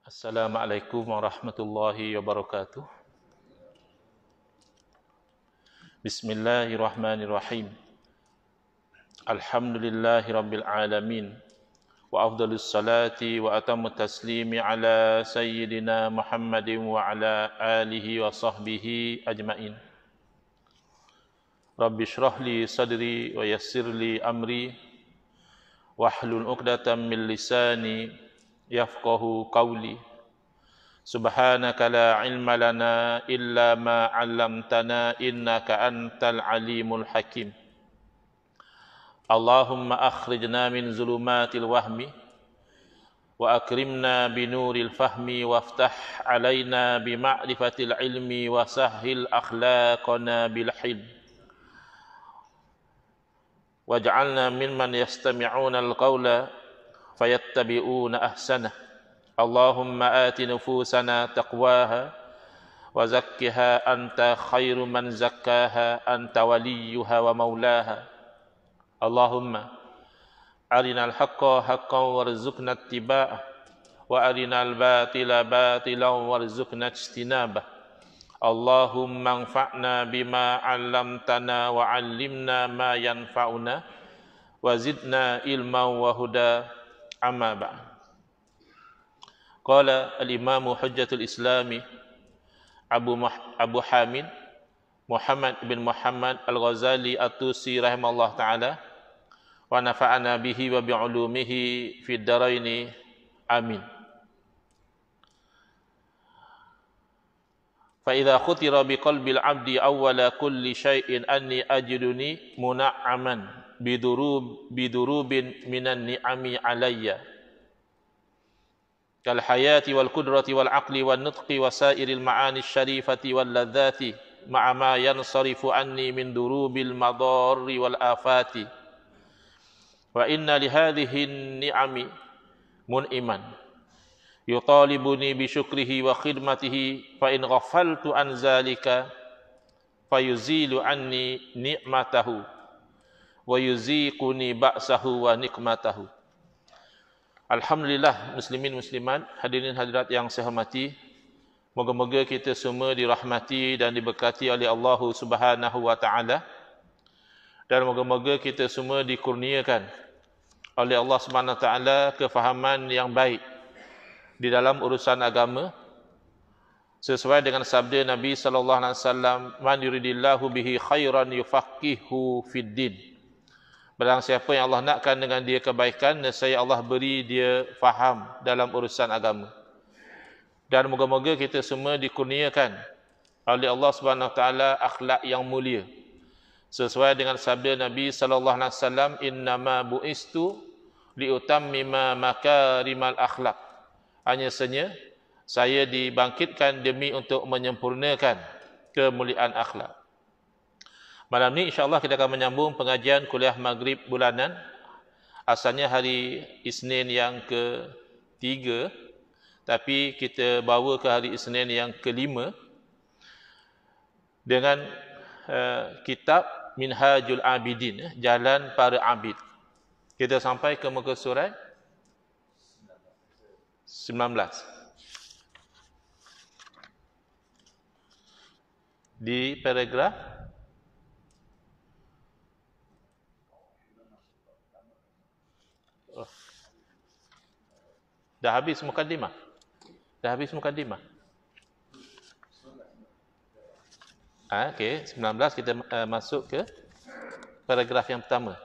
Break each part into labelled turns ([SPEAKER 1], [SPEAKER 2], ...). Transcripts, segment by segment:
[SPEAKER 1] Assalamualaikum warahmatullahi wabarakatuh. Bismillahirrahmanirrahim. Alhamdulillahi rabbil alamin. Wa afdalus salati wa atamut taslimi ala sayyidina Muhammadin wa ala alihi wa sahbihi ajmain. Rabbi shrah li sadri wa yassir li amri wahlul 'uqdatam min lisani yafqahu qawli. Subhanaka la ilma lana illa ma 'allamtana innaka antal alimul hakim. Allahumma akhrijna min zulumatil wahmi wa akrimna binuril fahmi waftah alaina bima'rifatil ilmi wa sahhil akhlaqana bil hilm. Waj'alna mimman yastami'una al-qawla fayattabi'una ahsanah. Allahumma ati nufusana taqwaha wa zakkiha anta khairu man zakkaha anta waliyuha wa maulaha. Allahumma arinal haqqa haqqan warzuqna ittiba'ah wa arinal batila batilan warzuqna ijtinabah. Allahumma anfa'na bima 'allamtana wa 'allimna ma yanfa'una wa zidna ilman wa huda. Amma ba'd. Qala al-Imam Hujjatul Islami Abu Hamid Muhammad bin Muhammad Al-Ghazali At-Tusi rahimahullah ta'ala wa nafa'ana bihi wa bi'ulumihi fid dharaini amin. Fa idza khutira bi qalbil 'abdi awwala kulli syai'in anni ajiduni muna'aman bidurubin minan ni'ami alayya kal hayati wal qudrati wal aqli wan nutqi wasairil ma'ani syarifati wal ladzati ma'a ma yansarifu anni min durubil madarri wal afati. Wa inna li hadhihi ni'ami mun'iman yutalibuni bi syukrihi wa khidmatihi fa in ghafaltu an zalika fayuzilu anni ni'matahu wa yuziquni ba'sahu wa nikmatahu. Alhamdulillah, muslimin muslimat, hadirin hadirat yang saya hormati, moga-moga kita semua dirahmati dan diberkati oleh Allah Subhanahu wa taala, dan moga-moga kita semua dikurniakan oleh Allah Subhanahu wa taala kefahaman yang baik di dalam urusan agama, sesuai dengan sabda Nabi sallallahu alaihi wasallam, man yuridillahu bihi khairan yufaqihu fid din. Barang siapa yang Allah nakkan dengan dia kebaikan, nescaya Allah beri dia faham dalam urusan agama. Dan moga-moga kita semua dikurniakan oleh Allah Subhanahu wa taala akhlak yang mulia, sesuai dengan sabda Nabi sallallahu alaihi wasallam, innama bu'istu liutammima makarimal akhlak. Hanya saja saya dibangkitkan demi untuk menyempurnakan kemuliaan akhlak. Malam ni insya-Allah kita akan menyambung pengajian kuliah Maghrib bulanan. Asalnya hari Isnin yang ke-3, tapi kita bawa ke hari Isnin yang ke-5 dengan kitab Minhajul Abidin, Jalan Para Abid. Kita sampai ke muka surat 19. Di paragraf dah habis mukaddimah. Okey, 19 kita masuk ke paragraf yang pertama.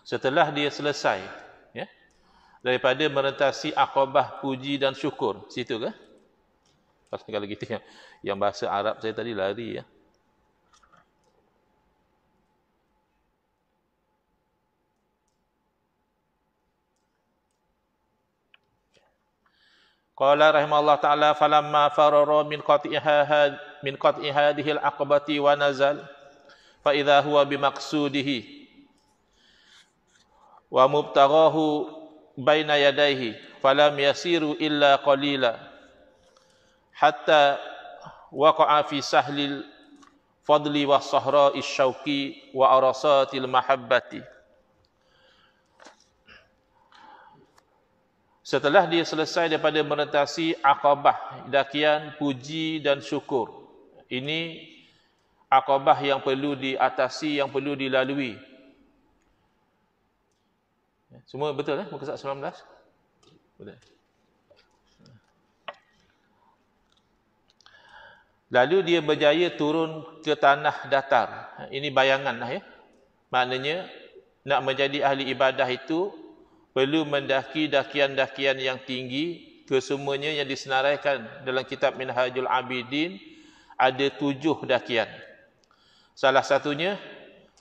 [SPEAKER 1] Setelah dia selesai, ya, daripada merentasi aqabah puji dan syukur, situ ke? Kalau gitu yang bahasa Arab saya tadi lari, ya. Qala rahimahullah ta'ala falamma farara min qat'i hadhihi al-aqabati wa nazal fa idza huwa bimaqsudihi wa mubtaghahu baina yadayhi falam yasiru illa qalila hatta waqa'a fi sahlil fadli wa sahra'ish syauqi wa arasatil mahabbati Setelah dia selesai daripada merentasi Aqabah, dakian puji dan syukur. Ini Aqabah yang perlu diatasi, yang perlu dilalui. Semua betul muka surat 19? Betul. Lalu dia berjaya turun ke tanah datar. Ini bayangan ya. Maknanya nak menjadi ahli ibadah itu perlu mendaki dakian-dakian yang tinggi. Kesemuanya yang disenaraikan dalam kitab Minhajul Abidin ada 7 dakian. Salah satunya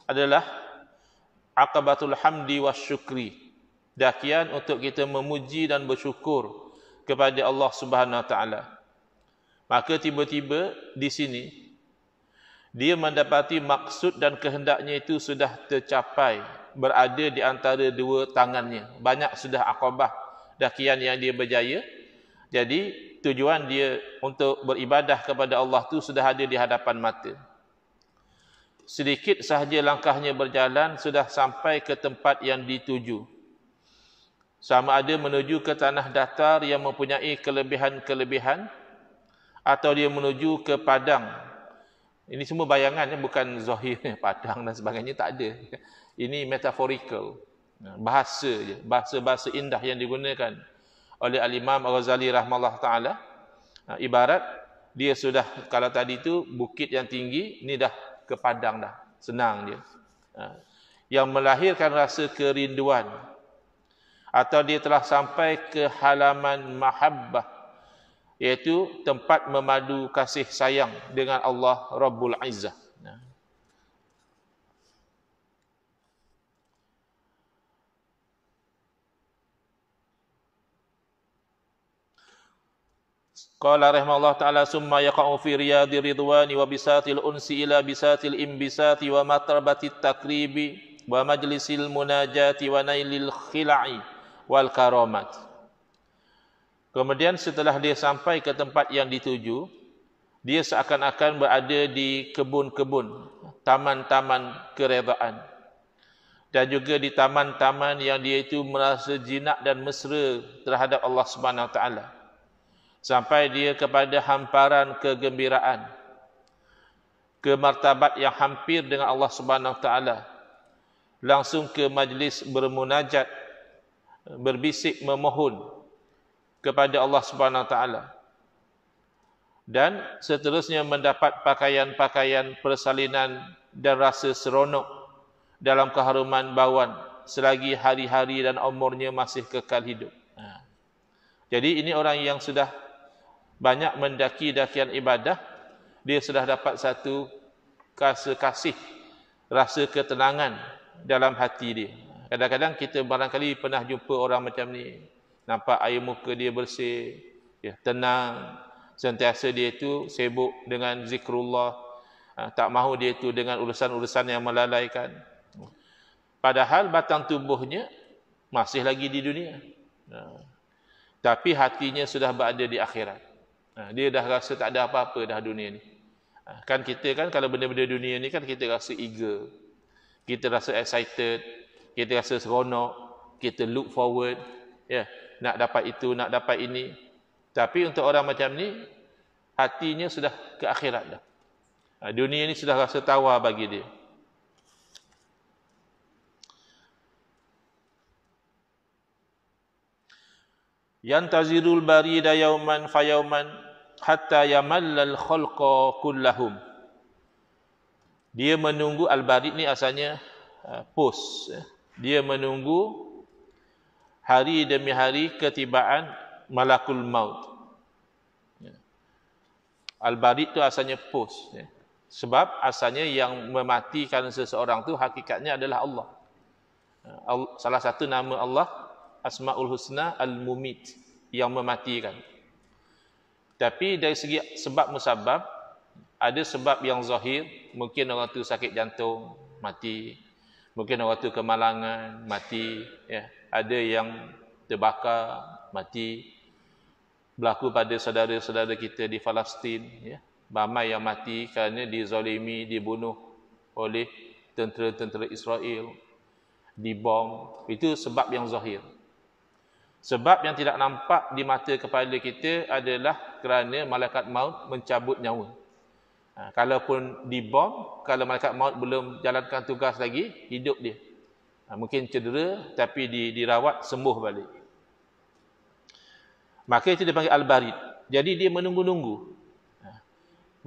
[SPEAKER 1] adalah Aqabatul Hamdi Wasyukri. Dakian untuk kita memuji dan bersyukur kepada Allah Subhanahu Wa Taala. Maka tiba-tiba di sini dia mendapati maksud dan kehendaknya itu sudah tercapai, berada di antara dua tangannya. Banyak sudah Aqabah dakian yang dia berjaya. Jadi tujuan dia untuk beribadah kepada Allah itu sudah ada di hadapan mata. Sedikit sahaja langkahnya berjalan sudah sampai ke tempat yang dituju. Sama ada menuju ke tanah datar yang mempunyai kelebihan-kelebihan, atau dia menuju ke padang. Ini semua bayangannya, bukan zahir padang dan sebagainya, tak ada. Ini metaphorical. Bahasa je, bahasa-bahasa indah yang digunakan oleh Al-Imam Al-Ghazali rahimahullah taala. Ibarat dia sudah, kalau tadi tu bukit yang tinggi, ni dah ke padang dah. Senang dia. Yang melahirkan rasa kerinduan, atau dia telah sampai ke halaman mahabbah, iaitu tempat memadu kasih sayang dengan Allah Rabbul Izzah. Qala rahimahullah ta'ala summa yaqa'u fi riyadi ridwani wa bisatil unsi ila bisatil imbisati wa matrabatit takribi wa majlisil munajati wa nailil khila'i wal karamat. Kemudian setelah dia sampai ke tempat yang dituju, dia seakan-akan berada di kebun-kebun, taman-taman keredaan. Dan juga di taman-taman yang dia itu merasa jinak dan mesra terhadap Allah Subhanahu Wa Taala. Sampai dia kepada hamparan kegembiraan, ke martabat yang hampir dengan Allah Subhanahu Wa Taala. Langsung ke majlis bermunajat, berbisik memohon kepada Allah Subhanahu Wa Taala. Dan seterusnya mendapat pakaian-pakaian persalinan dan rasa seronok dalam keharuman bauan selagi hari-hari dan umurnya masih kekal hidup. Jadi ini orang yang sudah banyak mendaki dakian ibadah, dia sudah dapat satu rasa kasih, rasa ketenangan dalam hati dia. Kadang-kadang kita barangkali pernah jumpa orang macam ni, nampak air muka dia bersih, ya, tenang, sentiasa dia itu sibuk dengan zikrullah, tak mahu dia itu dengan urusan-urusan yang melalaikan. Padahal batang tubuhnya masih lagi di dunia, tapi hatinya sudah berada di akhirat. Dia dah rasa tak ada apa-apa dah dunia ni. Kan kita kan kalau benda-benda dunia ni kan kita rasa eager, kita rasa excited, kita rasa seronok, kita look forward, ya, nak dapat itu, nak dapat ini. Tapi untuk orang macam ni, hatinya sudah ke akhirat dah. Dunia ni sudah rasa tawar bagi dia. Yantazirul barida yauman fayauman hatta yamallal khalqa kullahum. Dia menunggu, al-barid ni asalnya pos. Dia menunggu hari demi hari ketibaan malakul maut. Al-barid tu asalnya pos. Sebab asalnya yang mematikan seseorang tu hakikatnya adalah Allah. Salah satu nama Allah, Asmaul Husna Al-Mumit, yang mematikan. Tapi dari segi sebab musabab, ada sebab yang zahir, mungkin orang tu sakit jantung, mati. Mungkin orang tu kemalangan, mati. Ya. Ada yang terbakar, mati. Berlaku pada saudara-saudara kita di Palestin. Ya. Ramai yang mati kerana dizalimi, dibunuh oleh tentera-tentera Israel, dibom. Itu sebab yang zahir. Sebab yang tidak nampak di mata kepala kita adalah kerana malaikat maut mencabut nyawa. Kalaupun dibom, kalau malaikat maut belum jalankan tugas lagi, hidup dia. Mungkin cedera tapi dirawat sembuh balik. Maka itu dipanggil al-barid. Jadi dia menunggu-nunggu.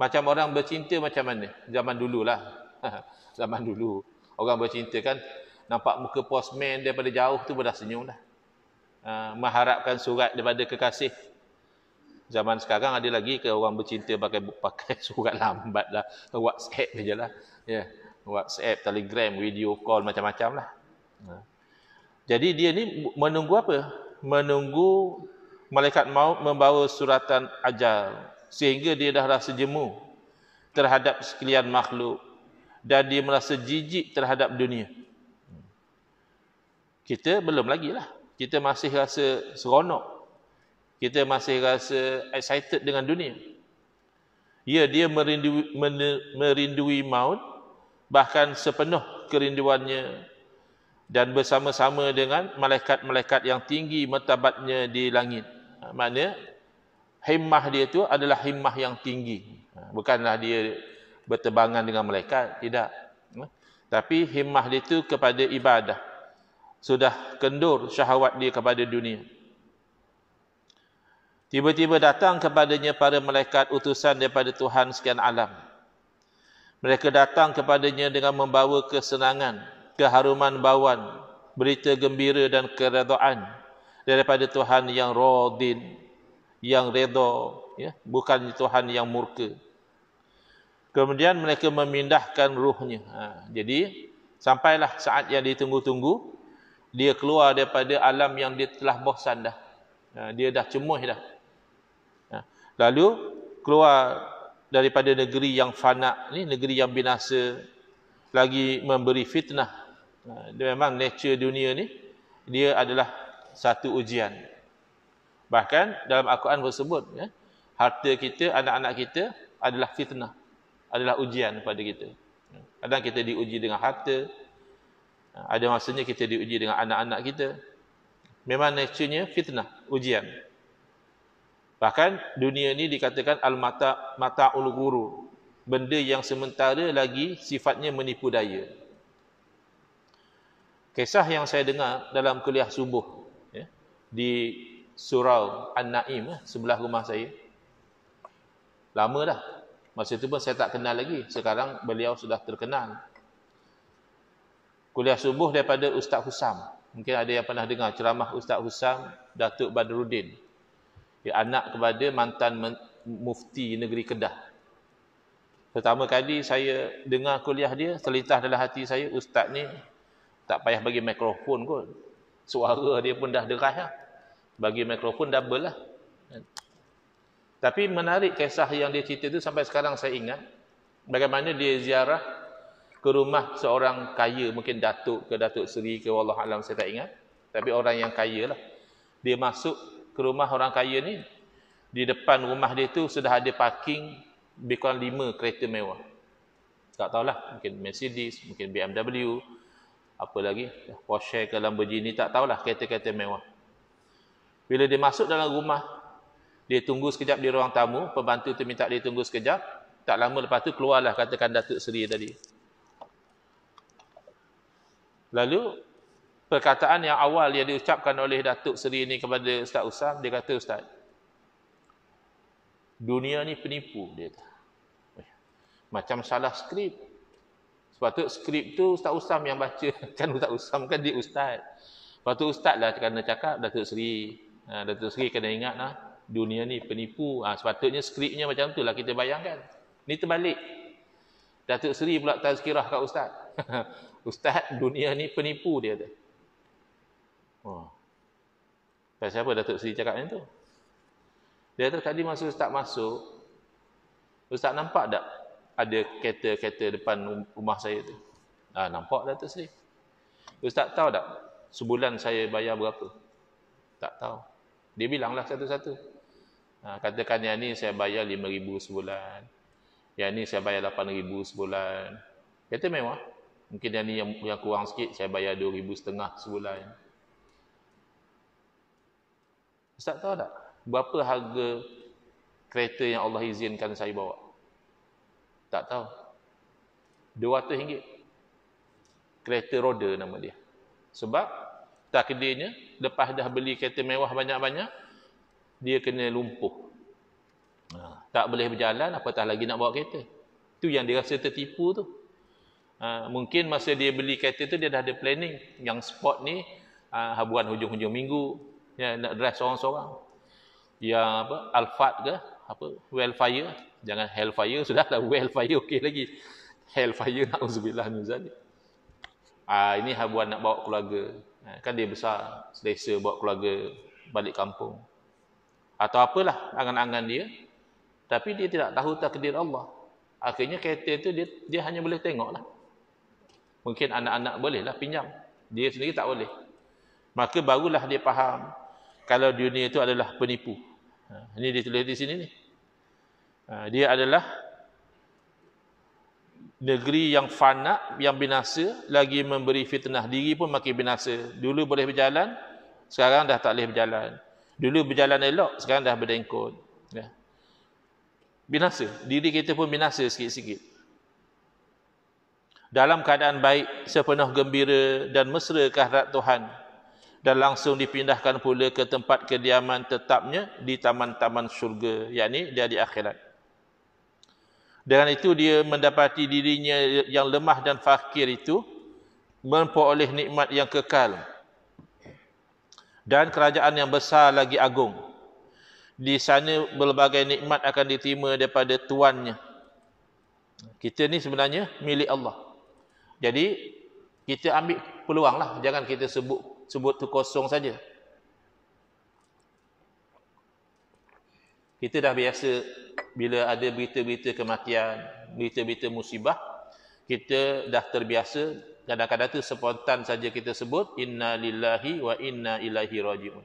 [SPEAKER 1] Macam orang bercinta macam mana? Zaman dululah. Zaman dulu. Orang bercinta kan, nampak muka postman daripada jauh tu dah senyum dah. Mengharapkan surat daripada kekasih. Zaman sekarang ada lagi ke orang bercinta pakai surat lambat lah. WhatsApp je lah. Ya. WhatsApp, Telegram, video call, macam-macam lah. Jadi dia ni menunggu apa? Menunggu malaikat maut membawa suratan ajal. Sehingga dia dah rasa jemu terhadap sekalian makhluk. Dan dia merasa jijik terhadap dunia. Kita belum lagi lah. Kita masih rasa seronok. Kita masih rasa excited dengan dunia. Ya, dia merindui maut, bahkan sepenuh kerinduannya, dan bersama-sama dengan malaikat-malaikat yang tinggi martabatnya di langit. Maknanya, himmah dia itu adalah himmah yang tinggi. Bukanlah dia berterbangan dengan malaikat, tidak. Tapi himmah dia itu kepada ibadah. Sudah kendur syahwat dia kepada dunia. Tiba-tiba datang kepadanya para malaikat utusan daripada Tuhan sekian alam. Mereka datang kepadanya dengan membawa kesenangan, keharuman bauan, berita gembira dan keredaan daripada Tuhan yang radin, yang redha, ya, bukan Tuhan yang murka. Kemudian mereka memindahkan ruhnya. Jadi sampailah saat yang ditunggu-tunggu. Dia keluar daripada alam yang dia telah bosan dah. Dia dah cemuh dah. Lalu keluar daripada negeri yang fana ni, negeri yang binasa, lagi memberi fitnah. Dia memang nature dunia ni, dia adalah satu ujian. Bahkan dalam Al-Quran tersebut, ya, harta kita, anak-anak kita adalah fitnah, adalah ujian kepada kita. Kadang kita diuji dengan harta, ada masanya kita diuji dengan anak-anak kita. Memang nature-nya fitnah, ujian. Bahkan dunia ni dikatakan al-mata'ul ghurur, benda yang sementara lagi sifatnya menipu daya. Kisah yang saya dengar dalam kuliah subuh, ya, di Surau An-Naim, sebelah rumah saya. Lama dah. Masa itu pun saya tak kenal lagi. Sekarang beliau sudah terkenal. Kuliah subuh daripada Ustaz Husam. Mungkin ada yang pernah dengar ceramah Ustaz Husam, Datuk Badruddin. Dia anak kepada mantan mufti negeri Kedah. Pertama kali saya dengar kuliah dia, terlintas dalam hati saya, Ustaz ni tak payah bagi mikrofon kot. Suara dia pun dah deras lah. Bagi mikrofon double lah. Tapi menarik kisah yang dia cerita tu sampai sekarang saya ingat. Bagaimana dia ziarah ke rumah seorang kaya, mungkin Datuk ke Datuk Seri ke, wallahu alam saya tak ingat. Tapi orang yang kaya lah. Dia masuk ke rumah orang kaya ni, di depan rumah dia tu sudah ada parking lebih kurang 5 kereta mewah. Tak tahulah, mungkin Mercedes, mungkin BMW, apa lagi, Porsche ke Lamborghini, tak tahulah, kereta-kereta mewah. Bila dia masuk dalam rumah, dia tunggu sekejap di ruang tamu, pembantu tu minta dia tunggu sekejap, tak lama lepas tu keluarlah katakan Datuk Seri tadi. Lalu perkataan yang awal yang diucapkan oleh Datuk Seri ni kepada Ustaz Usam, dia kata, Ustaz, dunia ni penipu, dia kata. Macam salah skrip. Sepatutnya skrip tu Ustaz Usam yang baca. Kan Ustaz Usam kan dia Ustaz. Lepas tu Ustaz lah kena cakap Datuk Seri. Datuk Seri kena ingat lah, dunia ni penipu. Sepatutnya skripnya macam tu lah kita bayangkan. Ni terbalik. Datuk Seri pula tazkirah kat Ustaz. Ustaz, dunia ni penipu, dia kata. Pasal apa Datuk Seri cakap macam tu? Dia kata tadi masa Ustaz masuk, Ustaz nampak tak ada kereta-kereta depan rumah saya tu? Nampak Datuk Seri. Ustaz tahu tak sebulan saya bayar berapa? Tak tahu. Dia bilanglah satu-satu. Katakan yang ni saya bayar 5,000 sebulan. Yang ni saya bayar 8,000 sebulan. Kereta mewah. Mungkin yang ni yang kurang sikit, saya bayar 2,500 sebulan. Ustaz tahu tak berapa harga kereta yang Allah izinkan saya bawa? Tak tahu. RM200. Kereta roda nama dia. Sebab takdirnya lepas dah beli kereta mewah banyak-banyak, dia kena lumpuh. Tak boleh berjalan, apatah lagi nak bawa kereta. Itu yang dia rasa tertipu tu. Mungkin masa dia beli kereta tu dia dah ada planning. Yang sport ni habuan hujung-hujung minggu, ya, nak drive seorang-seorang. Yang apa, Alphard ke apa, Wildfire, jangan Hellfire, sudahlah Wildfire okey lagi. Hellfire, na'udzubillah min zalik. Ini habuan nak bawa keluarga. Kan dia besar, selesa bawa keluarga balik kampung. Atau apalah angan-angan dia, tapi dia tidak tahu takdir Allah. Akhirnya kereta tu dia hanya boleh tengoklah. Mungkin anak-anak bolehlah pinjam, dia sendiri tak boleh. Maka barulah dia faham kalau dunia itu adalah penipu. Ini ditulis di sini ni. Dia adalah negeri yang fana, yang binasa, lagi memberi fitnah, diri pun makin binasa. Dulu boleh berjalan, sekarang dah tak boleh berjalan. Dulu berjalan elok, sekarang dah berdengkut. Ya. Binasa, diri kita pun binasa sikit-sikit. Dalam keadaan baik, sepenuh gembira dan mesra kehadrat Tuhan, dan langsung dipindahkan pula ke tempat kediaman tetapnya di taman-taman syurga, yakni dia di akhirat. Dengan itu dia mendapati dirinya yang lemah dan fakir itu memperoleh nikmat yang kekal dan kerajaan yang besar lagi agung. Di sana berbagai nikmat akan diterima daripada tuannya. Kita ni sebenarnya milik Allah. Jadi kita ambil peluang lah, jangan kita sebut tu kosong saja. Kita dah biasa bila ada berita-berita kematian, berita-berita musibah, kita dah terbiasa, kadang-kadang tu spontan saja kita sebut inna lillahi wa inna ilaihi raji'un.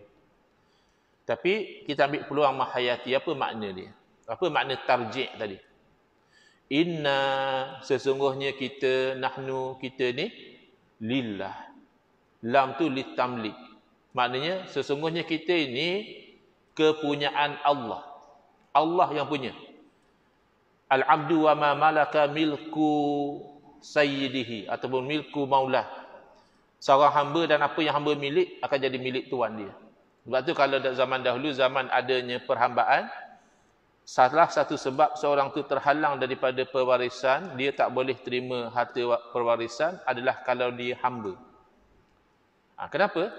[SPEAKER 1] Tapi kita ambil peluang menghayati apa makna dia. Apa makna tarji' tadi? Inna, sesungguhnya kita, nahnu, kita ni lillah. Lam tu litamlik. Maknanya sesungguhnya kita ini kepunyaan Allah. Allah yang punya. Al-abdu wa ma malaka milku sayyidihi, ataupun milku maulah. Seorang hamba dan apa yang hamba milik akan jadi milik tuan dia. Sebab tu kalau zaman dahulu, zaman adanya perhambaan, salah satu sebab seorang tu terhalang daripada pewarisan, dia tak boleh terima harta pewarisan adalah kalau dia hamba. Kenapa?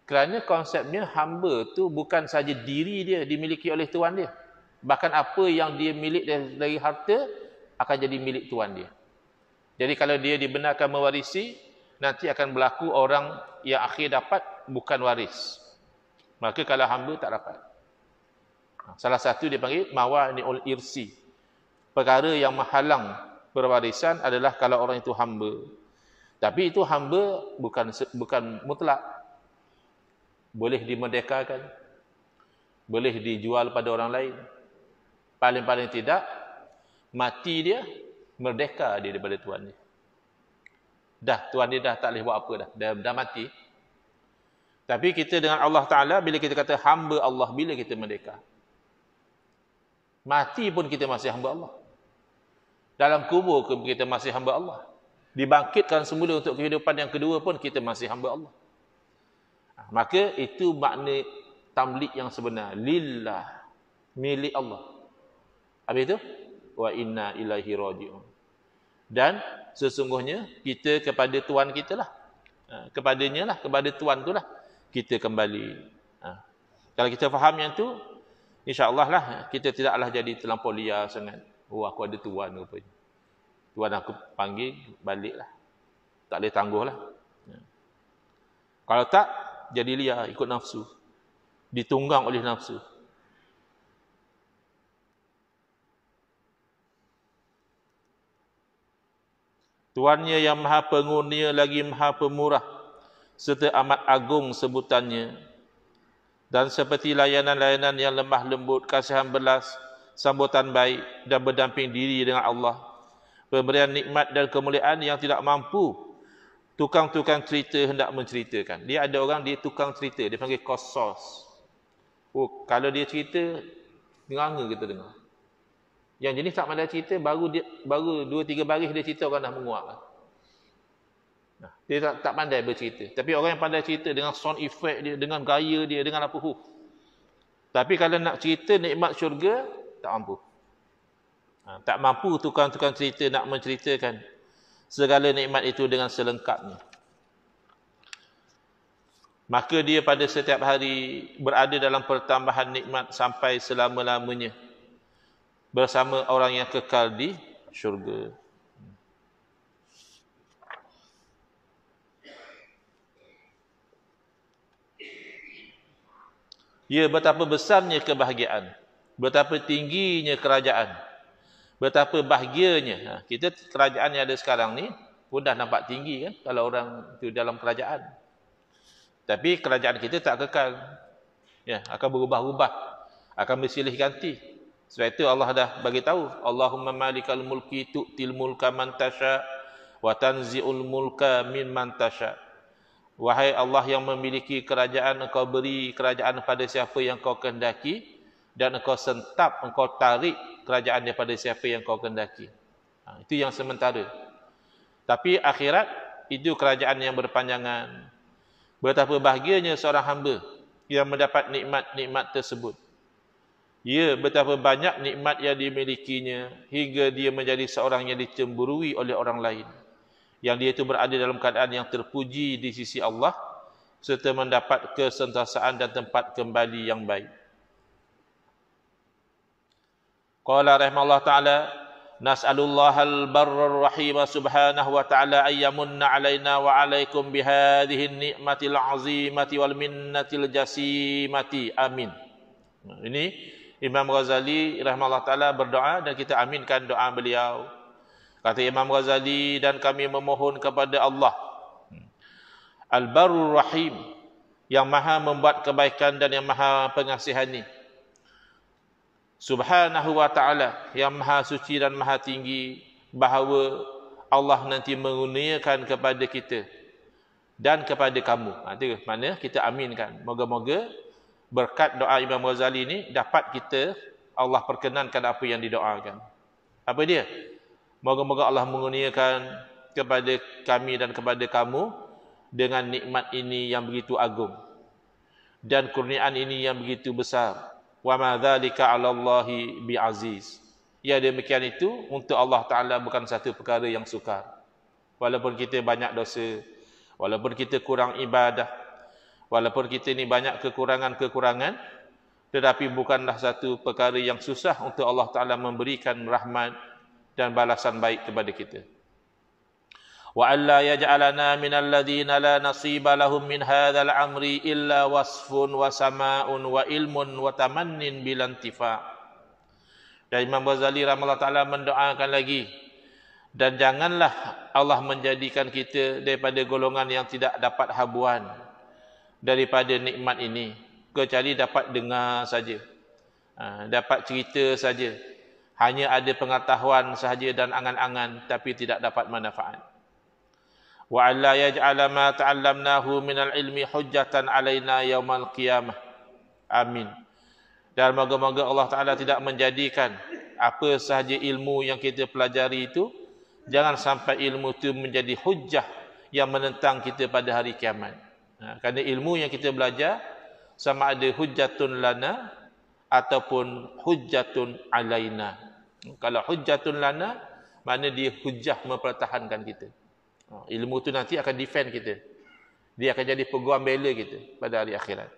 [SPEAKER 1] Kerana konsepnya hamba tu bukan saja diri dia dimiliki oleh tuan dia. Bahkan apa yang dia milik dari harta akan jadi milik tuan dia. Jadi kalau dia dibenarkan mewarisi, nanti akan berlaku orang yang akhir dapat bukan waris. Maka kalau hamba tak dapat. Salah satu dia panggil mawani'ul irsi. Perkara yang menghalang pewarisan adalah kalau orang itu hamba. Tapi itu hamba bukan mutlak. Boleh dimerdekakan. Boleh dijual pada orang lain. Paling-paling tidak, mati dia, merdeka dia daripada tuan dia. Tuan dia dah tak boleh buat apa dah. Dah mati. Tapi kita dengan Allah Ta'ala, bila kita kata hamba Allah, bila kita merdeka? Mati pun kita masih hamba Allah. Dalam kubur kita masih hamba Allah. Dibangkitkan semula untuk kehidupan yang kedua pun kita masih hamba Allah. Maka itu makna tamlik yang sebenar. Lillah, milik Allah. Habis itu, wa inna ilaihi raji'un. Dan sesungguhnya kita kepada Tuhan kita lah. Kepadanya lah, kepada Tuhan tu lah kita kembali. Kalau kita faham yang tu, insya-Allah lah kita tidaklah jadi terlampau liar sangat. Oh, aku ada Tuhan rupanya. Tuhan aku panggil, baliklah. Tak boleh tangguh lah. Kalau tak, jadi liar, ikut nafsu. Ditunggang oleh nafsu. Tuannya yang maha pengurnia lagi maha pemurah, serta amat agung sebutannya. Dan seperti layanan-layanan yang lemah lembut, kasihan belas, sambutan baik dan berdamping diri dengan Allah, pemberian nikmat dan kemuliaan yang tidak mampu tukang-tukang cerita hendak menceritakan. Dia ada orang, dia tukang cerita, dia panggil qasas. Oh, kalau dia cerita, nganga kita dengar. Yang jenis tak pandai cerita, baru 2-3 baris dia cerita, orang dah menguap. Nah, dia tak pandai bercerita. Tapi orang yang pandai cerita dengan sound effect dia, dengan gaya dia, dengan apa. Tapi kalau nak cerita nikmat syurga, tak mampu. Tak mampu tukang-tukang cerita nak menceritakan segala nikmat itu dengan selengkapnya. Maka dia pada setiap hari berada dalam pertambahan nikmat sampai selama-lamanya bersama orang yang kekal di syurga. Ya, betapa besarnya kebahagiaan, betapa tingginya kerajaan, betapa bahagianya. Kita kerajaan yang ada sekarang ni pun dah nampak tinggi kan, kalau orang itu dalam kerajaan. Tapi kerajaan kita tak kekal. Ya, akan berubah-ubah, akan bersilih ganti. Sebab itu Allah dah bagi tahu, Allahumma malikal mulki tu'til mulka man tasha wa tanzi'ul mulka mimman tasha. Wahai Allah yang memiliki kerajaan, engkau beri kerajaan pada siapa yang kau kehendaki, dan engkau sentap, engkau tarik kerajaan daripada siapa yang kau kehendaki. Itu yang sementara. Tapi akhirat itu kerajaan yang berpanjangan. Betapa bahagianya seorang hamba yang mendapat nikmat-nikmat tersebut. Ya, betapa banyak nikmat yang dimilikinya hingga dia menjadi seorang yang dicemburui oleh orang lain. Yang dia itu berada dalam keadaan yang terpuji di sisi Allah serta mendapat kesentasaan dan tempat kembali yang baik. Qala rahimahullah ta'ala, nas'alullahal barrar rahim subhanahu wa ta'ala ayyamunna alaina wa alaikum bihadhihi ni'matil azimati wal minnatil jasimati. Amin. Ini Imam Ghazali rahimahullah ta'ala berdoa dan kita aminkan doa beliau. Kata Imam Ghazali, dan kami memohon kepada Allah Al-Barur Rahim, yang maha membuat kebaikan dan yang maha pengasihani, Subhanahu wa ta'ala, yang maha suci dan maha tinggi, bahawa Allah nanti mengurniakan kepada kita dan kepada kamu. Itu mana kita aminkan. Moga-moga berkat doa Imam Ghazali ini dapat kita, Allah perkenankan apa yang didoakan. Apa dia? Moga-moga Allah mengurniakan kepada kami dan kepada kamu dengan nikmat ini yang begitu agung dan kurniaan ini yang begitu besar. Wa ma dzalika 'ala Allahi bi'aziz. Ya, demikian itu untuk Allah Taala bukan satu perkara yang sukar. Walaupun kita banyak dosa, walaupun kita kurang ibadah, walaupun kita ni banyak kekurangan-kekurangan, tetapi bukanlah satu perkara yang susah untuk Allah Taala memberikan rahmat dan balasan baik kepada kita. Wa alla yaj'alana minal ladzina la nasiba lahum min hadzal amri illa wasfun wa sama'un wa ilmun wa tamannin bil intifa. Dan Imam Ghazali rahimahullah taala mendoakan lagi, dan janganlah Allah menjadikan kita daripada golongan yang tidak dapat habuan daripada nikmat ini, kecuali dapat dengar saja, dapat cerita saja, hanya ada pengetahuan sahaja dan angan-angan, tapi tidak dapat manfaat. Wa alla yaj'ala ma ta'allamnahu minal ilmi hujjatan alaina yaumal qiyamah. Amin. Dan moga-moga Allah Ta'ala tidak menjadikan apa sahaja ilmu yang kita pelajari itu, jangan sampai ilmu itu menjadi hujjah yang menentang kita pada hari kiamat. Kerana ilmu yang kita belajar sama ada hujjatun lana ataupun hujjatun alaina. Kalau hujjatun lana, makna dia hujjah mempertahankan kita. Ilmu tu nanti akan defend kita. Dia akan jadi peguam bela kita pada hari akhirat.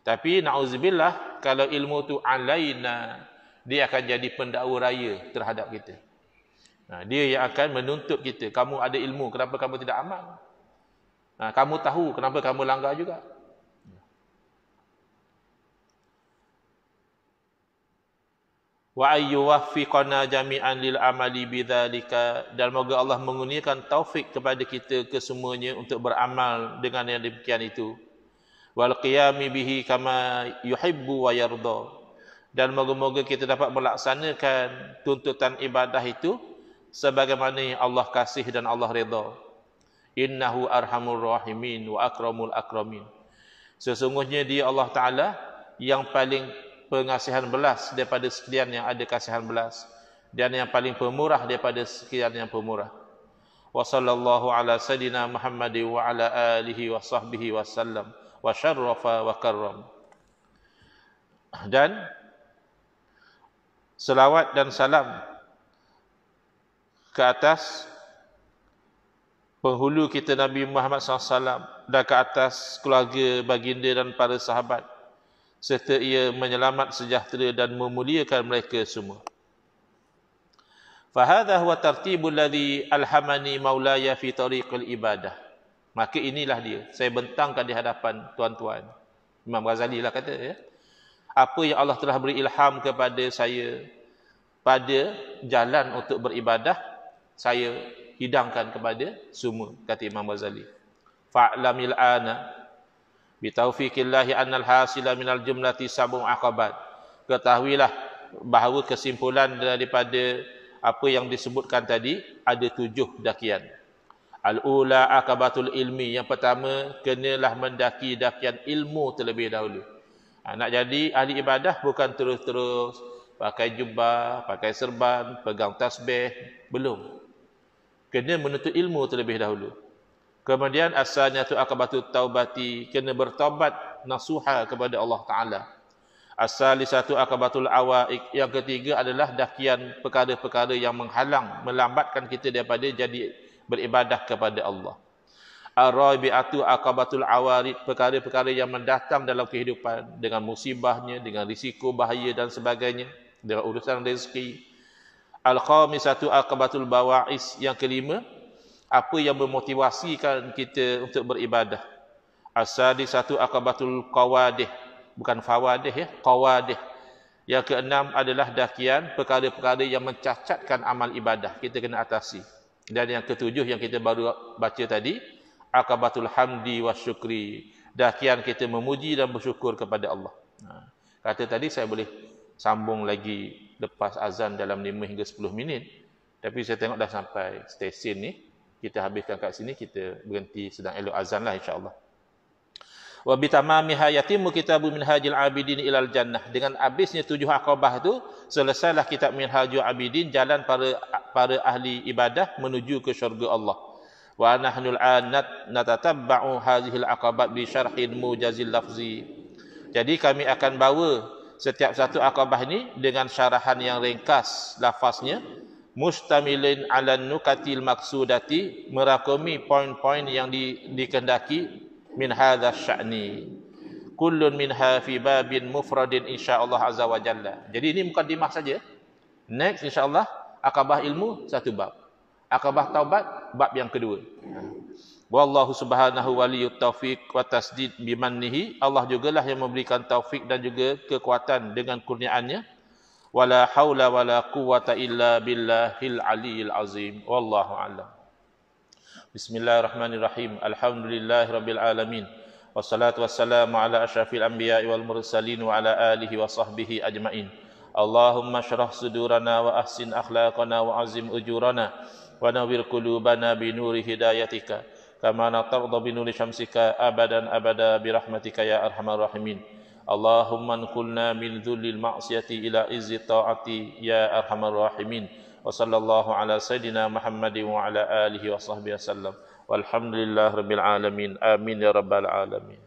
[SPEAKER 1] Tapi na'udzubillah, kalau ilmu tu alaina, dia akan jadi pendakwa raya terhadap kita. Dia yang akan menuntut kita. Kamu ada ilmu, kenapa kamu tidak amal? Kamu tahu, kenapa kamu langgar juga? Wa ayyuwaffiqana jami'an lil amali bidzalika, dan moga Allah mengurniakan taufik kepada kita kesemuanya untuk beramal dengan yang demikian itu. Wal qiyami bihi kama yuhibbu wa yarda, dan moga-moga kita dapat melaksanakan tuntutan ibadah itu sebagaimana Allah kasih dan Allah redha. Innahu arhamur rahimin wa akramul akramin. Sesungguhnya dia Allah Ta'ala yang paling pengasihan belas daripada sekalian yang ada kasihan belas, dan yang paling pemurah daripada sekalian yang pemurah. Wa sallallahu ala sayidina Muhammadin wa ala alihi wa sahbihi wasallam wa syarrafa wa karram. Dan selawat dan salam ke atas penghulu kita Nabi Muhammad SAW dan ke atas keluarga baginda dan para sahabat, serta ia menyelamat sejahtera dan memuliakan mereka semua. Fahadha huwa tartibul ladzi alhamani maulaya fi tariqil ibadah. Maka inilah dia, saya bentangkan di hadapan tuan-tuan. Imam Ghazali lah kata, ya. Apa yang Allah telah beri ilham kepada saya pada jalan untuk beribadah, saya hidangkan kepada semua, kata Imam Ghazali. Fa'lamil ana bi taufiqillahi annal hasila minal jumlati sab'u aqabat. Ketahuilah bahawa kesimpulan daripada apa yang disebutkan tadi ada 7 dakian. Al-ula aqabatul ilmi, yang pertama kenalah mendaki dakian ilmu terlebih dahulu. Nak jadi ahli ibadah bukan terus-terus pakai jubah, pakai serban, pegang tasbih, belum. Kena menuntut ilmu terlebih dahulu. Kemudian asalnya tu aqabatut taubati, kena bertaubat nasuha kepada Allah Taala. As-salisatu aqabatul awaiq, yang ketiga adalah dakian perkara-perkara yang menghalang, melambatkan kita daripada jadi beribadah kepada Allah. Ar-rabi'atu aqabatul awarid, perkara-perkara yang mendatang dalam kehidupan dengan musibahnya, dengan risiko bahaya dan sebagainya, dengan urusan rezeki. Al-khamisatu aqabatul bawa'is, yang kelima apa yang memotivasikan kita untuk beribadah. As-sadisatu aqabatul qawadih, bukan fawadih, ya, qawadih. Yang keenam adalah dakian perkara-perkara yang mencacatkan amal ibadah, kita kena atasi. Dan yang ketujuh yang kita baru baca tadi, aqabatul hamdi wasyukri, dakian kita memuji dan bersyukur kepada Allah. Kata tadi saya boleh sambung lagi lepas azan dalam 5 hingga 10 minit, tapi saya tengok dah sampai stesen ni, kita habiskan kat sini, kita berhenti sedang elok azan lah, insya-Allah. Wa bitamamiha yatimmu kitabu minhajil abidin ilal jannah, dengan habisnya 7 aqabah tu selesailah kitab Minhajul Abidin, jalan para ahli ibadah menuju ke syurga Allah. Wa nahnul anat natatabba'u hadhil aqabat bi syarhin mujazil lafzi. Jadi kami akan bawa setiap satu aqabah ini dengan syarahan yang ringkas lafaznya, mustamilin ala nukatil maksudati, merakumi poin-poin yang dikehendaki, min hadza sya'ni kullun minha fi babin mufradin insyaallah azza wa jalla. Jadi ini mukadimah saja. Next insyaallah aqabah ilmu satu bab, aqabah taubat bab yang kedua. Wallahu subhanahu waliyut taufiq wa tasdid bimannihi, Allah jugalah yang memberikan taufik dan juga kekuatan dengan kurniaannya. Wala haula wala quwwata illa billahil aliyil azim. Wallahu a'lam. Bismillahirrahmanirrahim. Alhamdulillahirabbil alamin. Wassalatu wassalamu ala asyrafil anbiya'i wal mursalin wa ala alihi wa sahbihi ajmain. Allahumma syrah sudurana wa ahsin akhlaqana wa azim ujurana wa nawwir qulubana bi nuri hidayatika kama natarda bi nuri syamsika abadan abada bi rahmatika ya arhamar rahimin. Allahumma anqulna min dhullil ma'siyati ila izzi ta'ati ya arhamar rahimin. Wa sallallahu ala sayidina Muhammadin wa ala alihi wa sahbihi wasallam. Walhamdulillahirabbil alamin. Amin ya rabbal alamin.